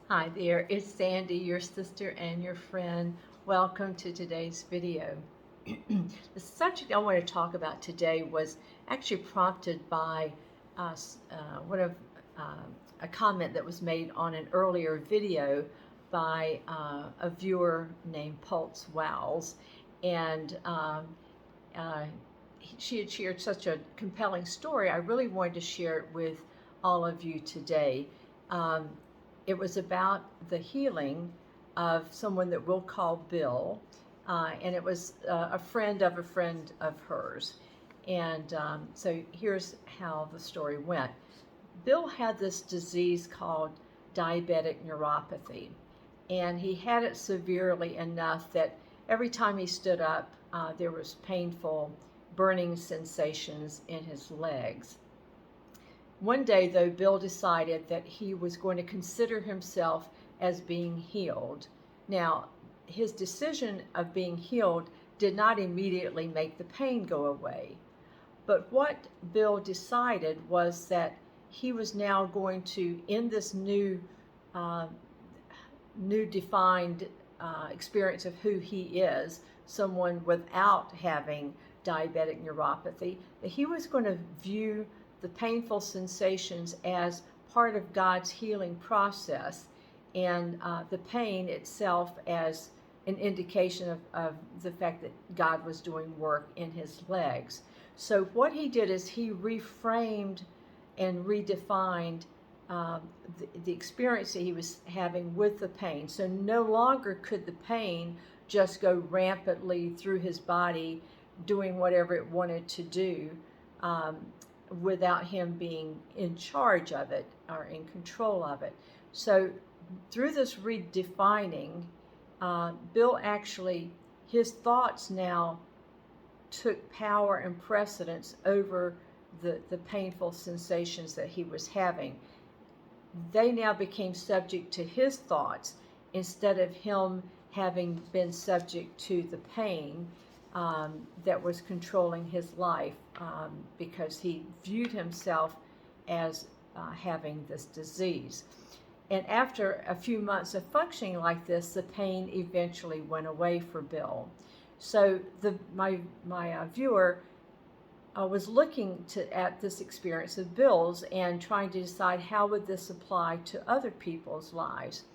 Hi there, it's Sandy, your sister and your friend. Welcome to today's video. The subject I want to talk about today was actually prompted by uh, one of a comment that was made on an earlier video by a viewer named Pulse Wowls, and uh, she had shared such a compelling story. I really wanted to share it with all of you today. Um, it was about the healing of someone that we'll call Bill, and it was a friend of hers. And so here's how the story went. Bill had this disease called diabetic neuropathy, and he had it severely enough that every time he stood up, there was painful burning sensations in his legs. One day, though, Bill decided that he was going to consider himself as being healed. Now, his decision of being healed did not immediately make the pain go away. But what Bill decided was that he was now going to, in this uh, new defined experience of who he is, someone without having diabetic neuropathy, that he was going to view the painful sensations as part of God's healing process, and the pain itself as an indication of the fact that God was doing work in his legs. So what he did is he reframed and redefined um, the experience that he was having with the pain. So no longer could the pain just go rampantly through his body, doing whatever it wanted to do, um, without him being in charge of it or in control of it. So through this redefining, Bill actually, his thoughts now took power and precedence over the painful sensations that he was having. They now became subject to his thoughts instead of him having been subject to the pain that was controlling his life, because he viewed himself as having this disease. And after a few months of functioning like this, the pain eventually went away for Bill. So my viewer was looking at this experience of Bill's and trying to decide how would this apply to other people's lives.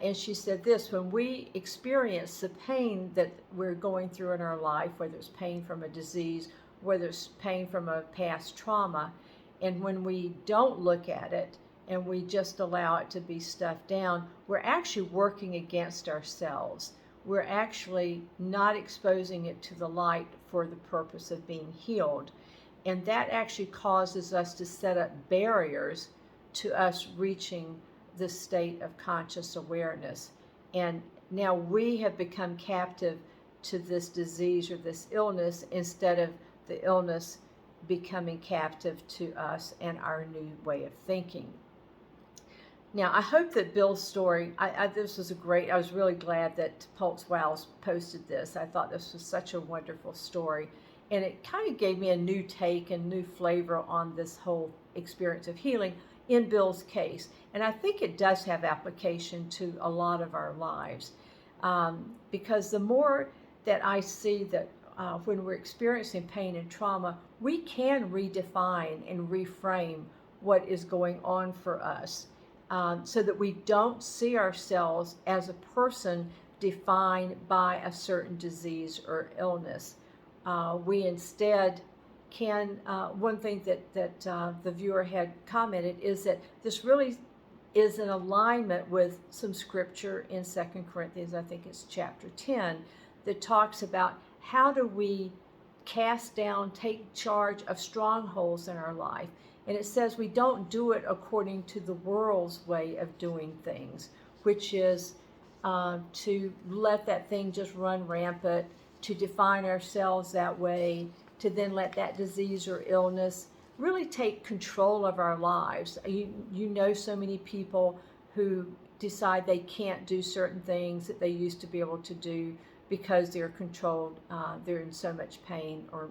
And she said this: when we experience the pain that we're going through in our life, whether it's pain from a disease, whether it's pain from a past trauma, and when we don't look at it and we just allow it to be stuffed down, we're actually working against ourselves. We're actually not exposing it to the light for the purpose of being healed. And that actually causes us to set up barriers to us reaching this state of conscious awareness. And now we have become captive to this disease or this illness instead of the illness becoming captive to us and our new way of thinking. Now, I hope that Bill's story, this was I was really glad that Pulse Wowls posted this. I thought this was such a wonderful story. And it kind of gave me a new take and new flavor on this whole experience of healing in Bill's case. And I think it does have application to a lot of our lives. Because the more that I see that when we're experiencing pain and trauma, we can redefine and reframe what is going on for us. So that we don't see ourselves as a person defined by a certain disease or illness. We instead can, one thing that the viewer had commented is that this really is in alignment with some scripture in 2 Corinthians, I think it's chapter 10, that talks about how do we cast down, take charge of strongholds in our life. And it says we don't do it according to the world's way of doing things, which is to let that thing just run rampant, to define ourselves that way, to then let that disease or illness really take control of our lives. You know so many people who decide they can't do certain things that they used to be able to do because they're controlled, they're in so much pain or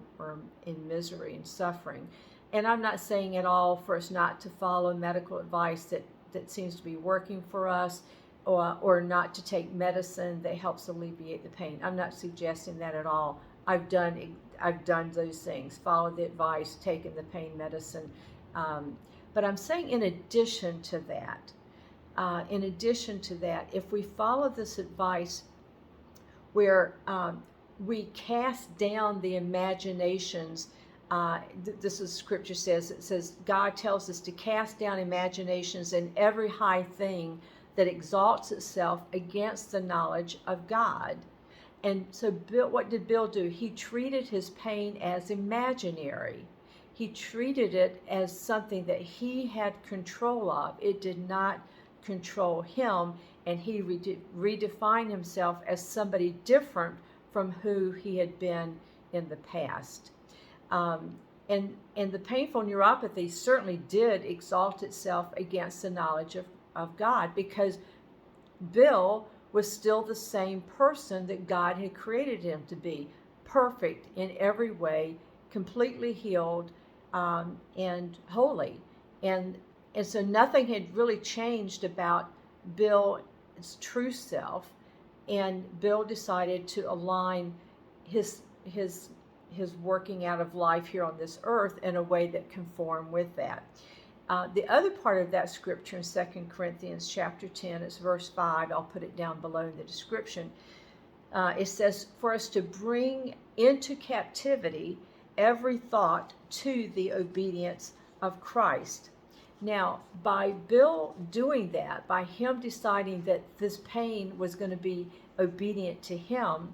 in misery and suffering. And I'm not saying at all for us not to follow medical advice that seems to be working for us, or not to take medicine that helps alleviate the pain. I'm not suggesting that at all. I've done those things, followed the advice, taken the pain medicine. But I'm saying in addition to that, if we follow this advice where we cast down the imaginations, this is scripture says, it says God tells us to cast down imaginations and every high thing that exalts itself against the knowledge of God. And so what did Bill do? He treated his pain as imaginary. He treated it as something that he had control of. It did not control him, and he redefined himself as somebody different from who he had been in the past. And the painful neuropathy certainly did exalt itself against the knowledge of God, because Bill was still the same person that God had created him to be, perfect in every way, completely healed, and holy. And so nothing had really changed about Bill's true self, and Bill decided to align his working out of life here on this earth in a way that conformed with that. The other part of that scripture in 2 Corinthians chapter 10, it's verse 5, I'll put it down below in the description. It says, for us to bring into captivity every thought to the obedience of Christ. Now, by Bill doing that, by him deciding that this pain was going to be obedient to him,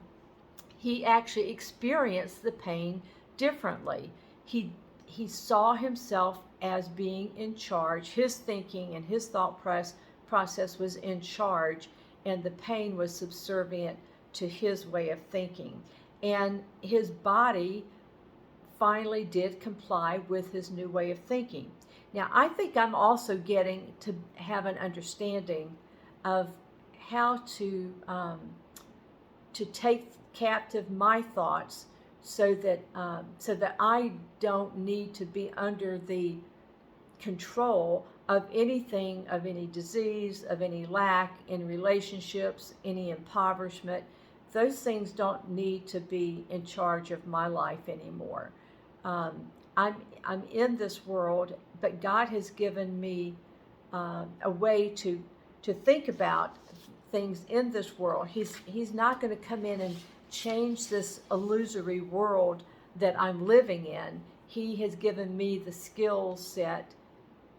he actually experienced the pain differently. He saw himself as being in charge. His thinking and his thought process was in charge, and the pain was subservient to his way of thinking. And his body finally did comply with his new way of thinking. Now, I think I'm also getting to have an understanding of how to take captive my thoughts, so that I don't need to be under the control of anything, of any disease, of any lack in relationships, any impoverishment. Those things don't need to be in charge of my life anymore. I'm in this world, but God has given me a way to think about things in this world. He's not going to come in and change this illusory world that I'm living in. He has given me the skill set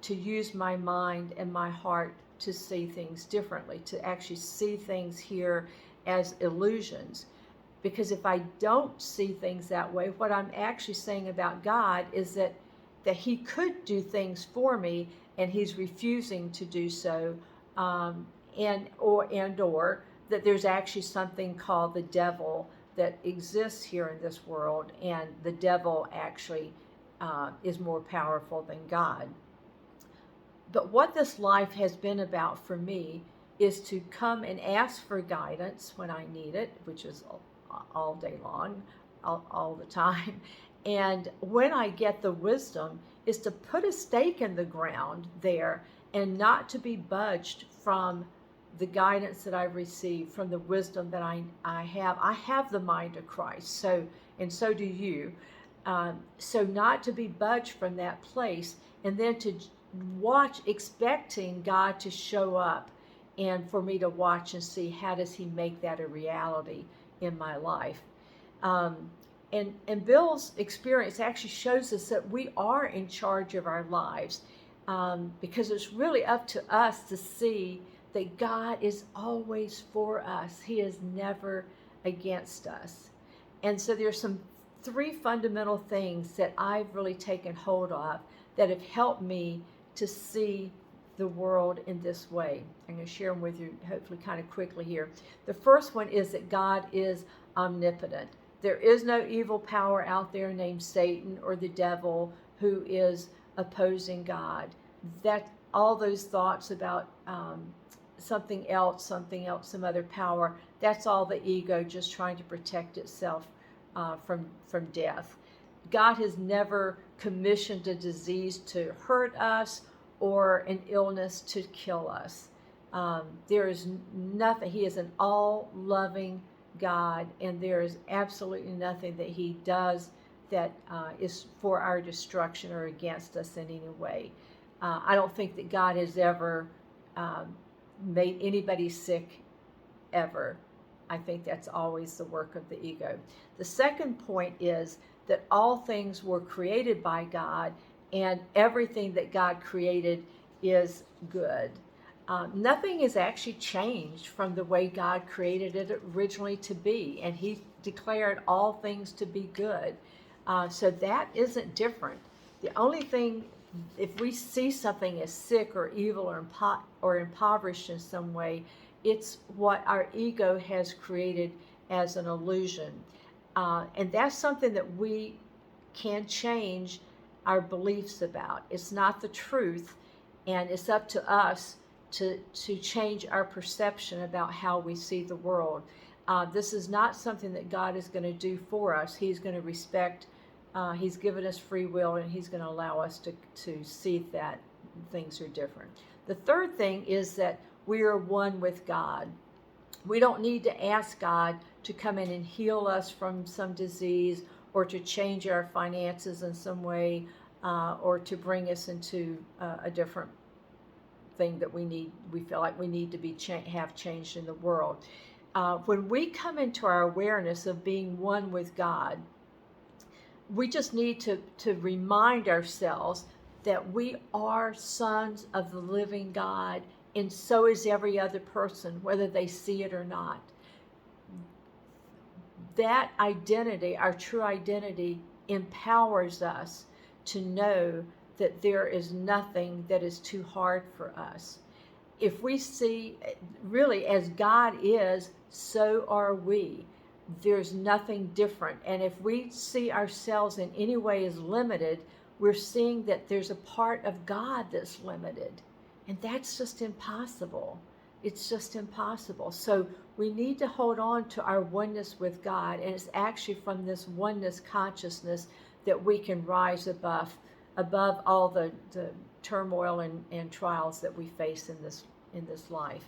to use my mind and my heart to see things differently, to actually see things here as illusions. Because if I don't see things that way, what I'm actually saying about God is that he could do things for me, and he's refusing to do so, or that there's actually something called the devil that exists here in this world, and the devil actually is more powerful than God. But what this life has been about for me is to come and ask for guidance when I need it, which is all day long, all the time. And when I get the wisdom, is to put a stake in the ground there and not to be budged from the guidance that I've received, from the wisdom that I have. I have the mind of Christ, and so do you. So not to be budged from that place, and then to watch, expecting God to show up, and for me to watch and see how does he make that a reality in my life. And Bill's experience actually shows us that we are in charge of our lives, because it's really up to us to see that God is always for us. He is never against us. And so there's some three fundamental things that I've really taken hold of that have helped me to see the world in this way. I'm going to share them with you hopefully kind of quickly here. The first one is that God is omnipotent. There is no evil power out there named Satan or the devil who is opposing God. That all those thoughts about something else, some other power, that's all the ego just trying to protect itself from death. God has never commissioned a disease to hurt us or an illness to kill us. There is nothing. He is an all-loving God, and there is absolutely nothing that he does that is for our destruction or against us in any way. I don't think that God has ever made anybody sick, ever. I think that's always the work of the ego. The second point is that all things were created by God, and everything that God created is good. Nothing is actually changed from the way God created it originally to be, and he declared all things to be good. So that isn't different. The only thing, if we see something as sick or evil or impoverished in some way, it's what our ego has created as an illusion. And that's something that we can change our beliefs about. It's not the truth, and it's up to us to change our perception about how we see the world. This is not something that God is going to do for us. He's going to respect, he's given us free will, and he's going to allow us to see that things are different. The third thing is that we are one with God. We don't need to ask God to come in and heal us from some disease, or to change our finances in some way, or to bring us into a different thing that we feel like we need to be have changed in the world. When we come into our awareness of being one with God, we just need to remind ourselves that we are sons of the living God, and so is every other person, whether they see it or not. That identity, our true identity, empowers us to know that there is nothing that is too hard for us. If we see, really, as God is, so are we. There's nothing different. And if we see ourselves in any way as limited, we're seeing that there's a part of God that's limited. And that's just impossible. It's just impossible. So we need to hold on to our oneness with God. And it's actually from this oneness consciousness that we can rise above all the turmoil and trials that we face in this life.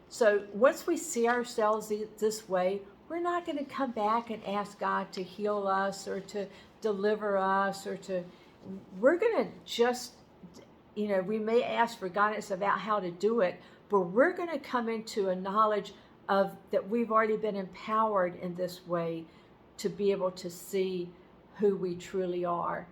So once we see ourselves this way, we're not going to come back and ask God to heal us or to deliver us, we're going to just, we may ask for guidance about how to do it, but we're going to come into a knowledge of that we've already been empowered in this way to be able to see who we truly are,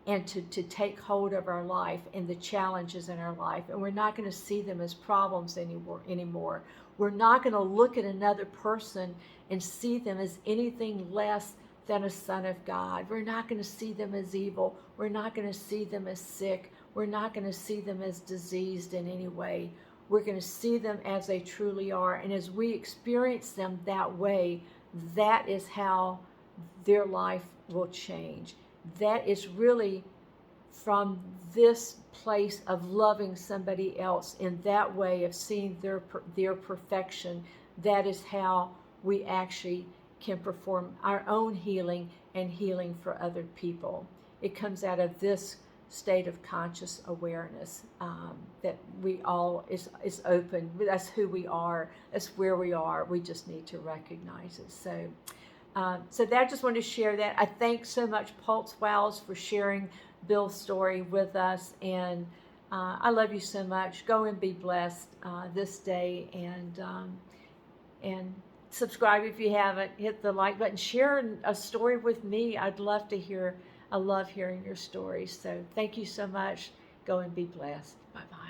and to take hold of our life and the challenges in our life. And we're not going to see them as problems anymore. We're not going to look at another person and see them as anything less than a son of God. We're not going to see them as evil. We're not going to see them as sick. We're not going to see them as diseased in any way. We're going to see them as they truly are. And as we experience them that way, that is how their life will change. That is really from this place of loving somebody else in that way, of seeing their perfection. That is how we actually can perform our own healing and healing for other people. It comes out of this state of conscious awareness that we all is open. That's who we are. That's where we are. We just need to recognize it. So that, I just wanted to share that. I thank so much Pulse Wows for sharing Bill's story with us, and I love you so much. Go and be blessed this day, and subscribe if you haven't. Hit the like button. Share a story with me. I'd love to hear. I love hearing your stories. So thank you so much. Go and be blessed. Bye-bye.